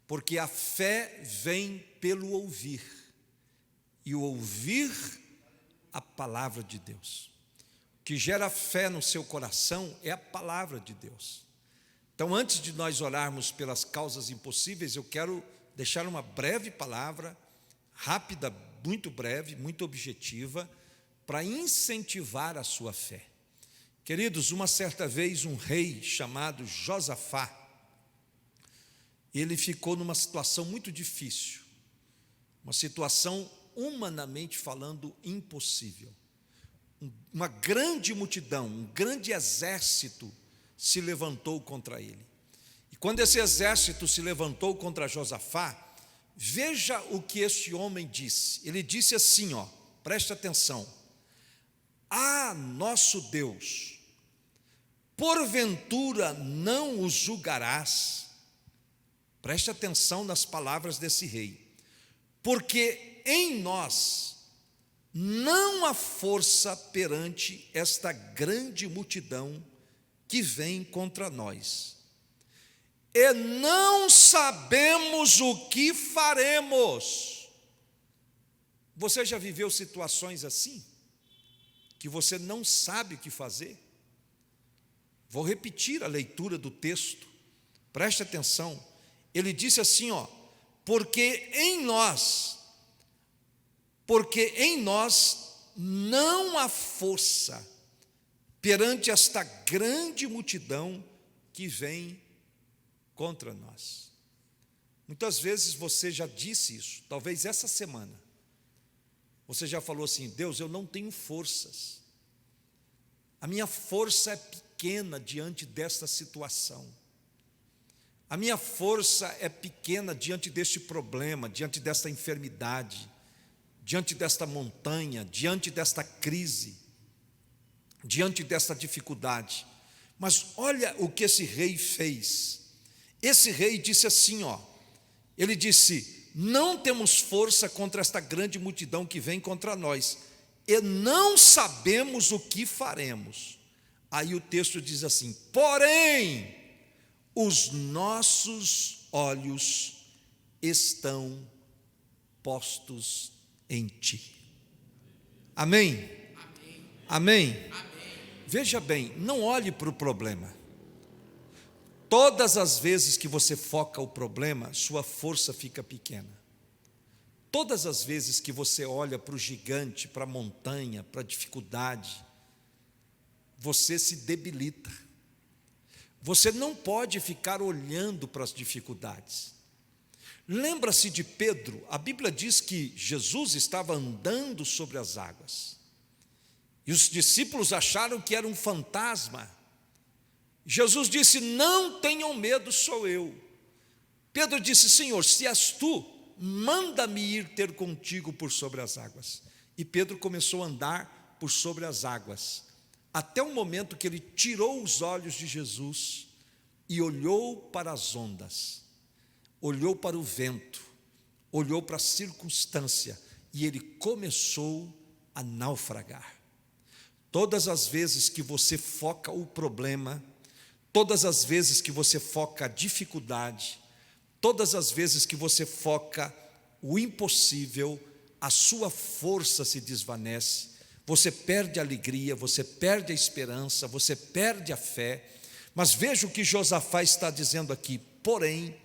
Porque a fé vem pelo ouvir, e o ouvir a palavra de Deus. O que gera fé no seu coração é a palavra de Deus. Então, antes de nós orarmos pelas causas impossíveis, eu quero deixar uma breve palavra, rápida, muito breve, muito objetiva, para incentivar a sua fé. Queridos, uma certa vez um rei chamado Josafá, ele ficou numa situação muito difícil, uma situação humanamente falando impossível. Uma grande multidão, um grande exército se levantou contra ele. E quando esse exército se levantou contra Josafá, veja o que este homem disse. Ele disse assim, preste atenção: ah, nosso Deus, porventura não os julgarás? Preste atenção nas palavras desse rei. Porque em nós não há força perante esta grande multidão que vem contra nós, e não sabemos o que faremos. Você já viveu situações assim? Que você não sabe o que fazer? Vou repetir a leitura do texto, preste atenção. Ele disse assim, porque em nós não há força perante esta grande multidão que vem contra nós. Muitas vezes você já disse isso, talvez essa semana. Você já falou assim: Deus, eu não tenho forças. A minha força é pequena diante desta situação. A minha força é pequena diante deste problema, diante desta enfermidade, diante desta montanha, diante desta crise, diante desta dificuldade. Mas olha o que esse rei fez. Esse rei disse assim, ele disse: não temos força contra esta grande multidão que vem contra nós, e não sabemos o que faremos. Aí o texto diz assim: porém, os nossos olhos estão postos em ti. Amém? Amém? Amém? Veja bem, não olhe para o problema. Todas as vezes que você foca o problema, sua força fica pequena. Todas as vezes que você olha para o gigante, para a montanha, para a dificuldade, você se debilita. Você não pode ficar olhando para as dificuldades. Lembra-se de Pedro? A Bíblia diz que Jesus estava andando sobre as águas, e os discípulos acharam que era um fantasma. Jesus disse: não tenham medo, sou eu. Pedro disse: Senhor, se és tu, manda-me ir ter contigo por sobre as águas. E Pedro começou a andar por sobre as águas, até o momento que ele tirou os olhos de Jesus e olhou para as ondas, olhou para o vento, olhou para a circunstância, e ele começou a naufragar. Todas as vezes que você foca o problema, todas as vezes que você foca a dificuldade, todas as vezes que você foca o impossível, a sua força se desvanece, você perde a alegria, você perde a esperança, você perde a fé. Mas veja o que Josafá está dizendo aqui: porém,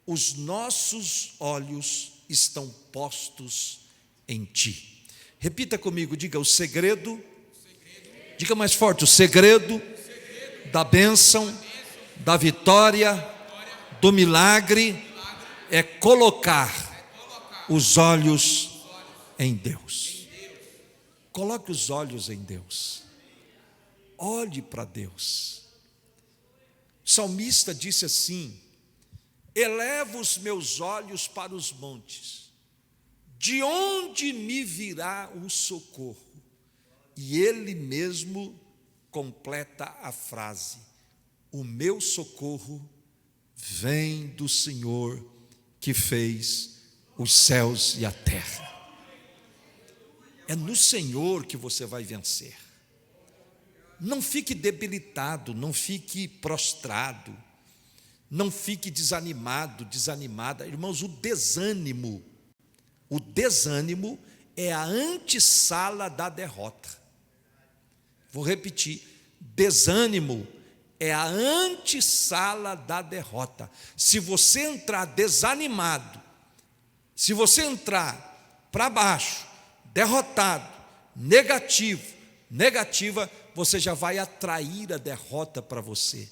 os nossos olhos estão postos em ti. Repita comigo, diga: o segredo, diga mais forte: o segredo da bênção, da vitória, do milagre é colocar os olhos em Deus. Coloque os olhos em Deus. Olhe para Deus. O salmista disse assim: elevo os meus olhos para os montes, de onde me virá o socorro? E ele mesmo completa a frase: o meu socorro vem do Senhor que fez os céus e a terra. É no Senhor que você vai vencer. Não fique debilitado, não fique prostrado, Não fique desanimado, desanimada. Irmãos, o desânimo é a antessala da derrota. Vou repetir, desânimo é a antessala da derrota. Se você entrar desanimado, se você entrar para baixo, derrotado, negativa, você já vai atrair a derrota para você.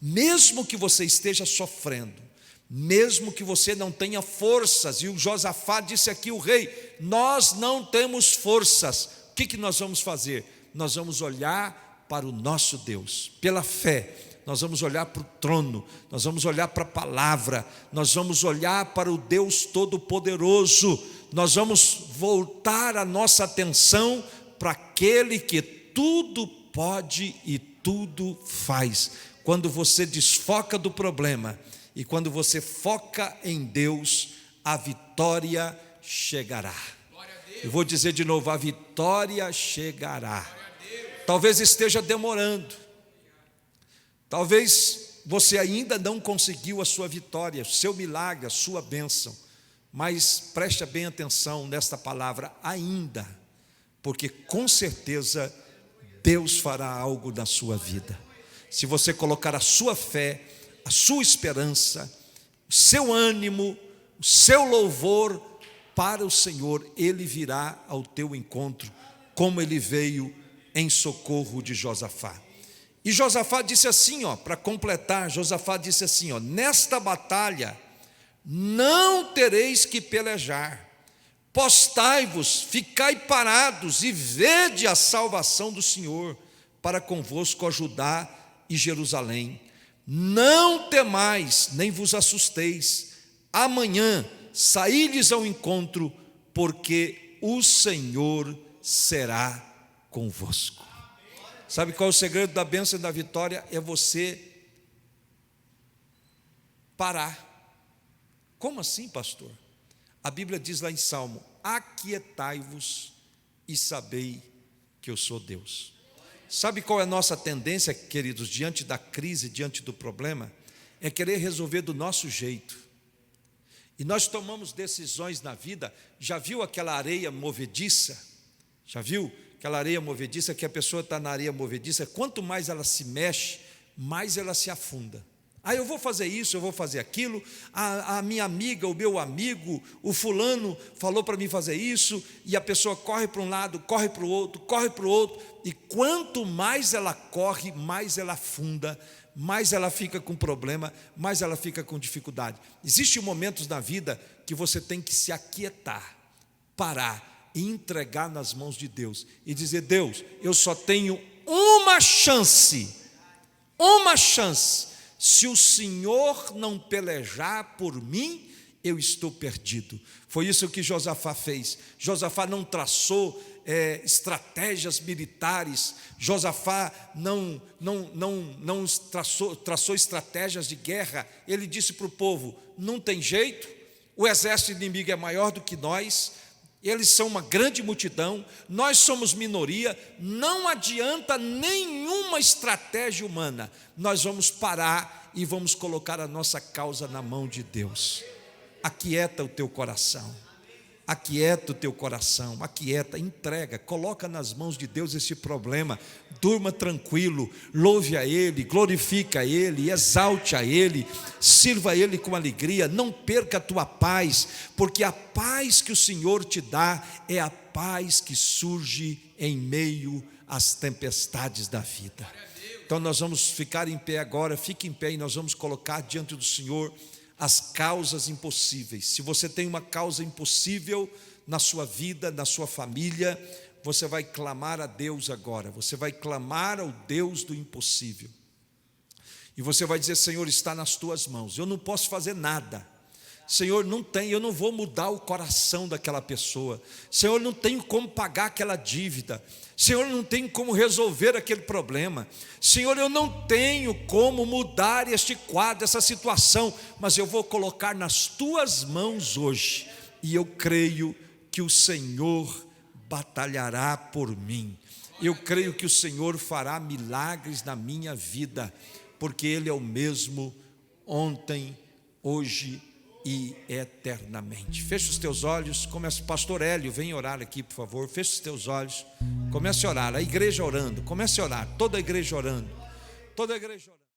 Mesmo que você esteja sofrendo, mesmo que você não tenha forças, e o Josafá disse aqui, o rei, nós não temos forças, o que nós vamos fazer? Nós vamos olhar para o nosso Deus, pela fé, nós vamos olhar para o trono, nós vamos olhar para a palavra, nós vamos olhar para o Deus Todo-Poderoso, nós vamos voltar a nossa atenção para aquele que tudo pode e tudo faz. Quando você desfoca do problema e quando você foca em Deus, a vitória chegará. Eu vou dizer de novo, a vitória chegará. Talvez esteja demorando, talvez você ainda não conseguiu a sua vitória, o seu milagre, a sua bênção, mas preste bem atenção nesta palavra, ainda, porque com certeza Deus fará algo na sua vida. Se você colocar a sua fé, a sua esperança, o seu ânimo, o seu louvor para o Senhor, Ele virá ao teu encontro, como Ele veio em socorro de Josafá. E Josafá disse assim, para completar, Josafá disse assim, nesta batalha não tereis que pelejar, postai-vos, ficai parados e vede a salvação do Senhor para convosco a Judá e Jerusalém. Não temais, nem vos assusteis, amanhã saí-lhes ao encontro, porque o Senhor será convosco. Sabe qual é o segredo da bênção e da vitória? É você parar. Como assim, pastor? A Bíblia diz lá em Salmo, aquietai-vos e sabei que eu sou Deus. Sabe qual é a nossa tendência, queridos, diante da crise, diante do problema? É querer resolver do nosso jeito. E nós tomamos decisões na vida. Já viu aquela areia movediça? Já viu aquela areia movediça, que a pessoa está na areia movediça, quanto mais ela se mexe, mais ela se afunda. Eu vou fazer isso, eu vou fazer aquilo, a minha amiga, o meu amigo, o fulano falou para mim fazer isso, e a pessoa corre para um lado, corre para o outro, e quanto mais ela corre, mais ela afunda, mais ela fica com problema, mais ela fica com dificuldade. Existem momentos na vida que você tem que se aquietar, parar e entregar nas mãos de Deus, e dizer, Deus, eu só tenho uma chance, se o Senhor não pelejar por mim, eu estou perdido. Foi isso que Josafá fez. Josafá não traçou estratégias militares, Josafá não traçou estratégias de guerra. Ele disse para o povo, não tem jeito, o exército inimigo é maior do que nós, eles são uma grande multidão, nós somos minoria, não adianta nenhuma estratégia humana, nós vamos parar e vamos colocar a nossa causa na mão de Deus. Aquieta o teu coração, aquieta, entrega, coloca nas mãos de Deus esse problema, durma tranquilo, louve a Ele, glorifica a Ele, exalte a Ele, sirva a Ele com alegria, não perca a tua paz, porque a paz que o Senhor te dá é a paz que surge em meio às tempestades da vida. Então nós vamos ficar em pé agora, fique em pé e nós vamos colocar diante do Senhor as causas impossíveis. Se você tem uma causa impossível na sua vida, na sua família, você vai clamar a Deus agora, você vai clamar ao Deus do impossível, e você vai dizer, Senhor, está nas tuas mãos, eu não posso fazer nada, Senhor, eu não vou mudar o coração daquela pessoa, Senhor, não tenho como pagar aquela dívida, Senhor, eu não tenho como resolver aquele problema, Senhor, eu não tenho como mudar este quadro, essa situação, mas eu vou colocar nas tuas mãos hoje, e eu creio que o Senhor batalhará por mim, eu creio que o Senhor fará milagres na minha vida, porque Ele é o mesmo ontem, hoje e eternamente. Fecha os teus olhos, começa. Pastor Hélio, vem orar aqui, por favor. Fecha os teus olhos, comece a orar. A igreja orando, comece a orar. Toda a igreja orando. Toda a igreja orando.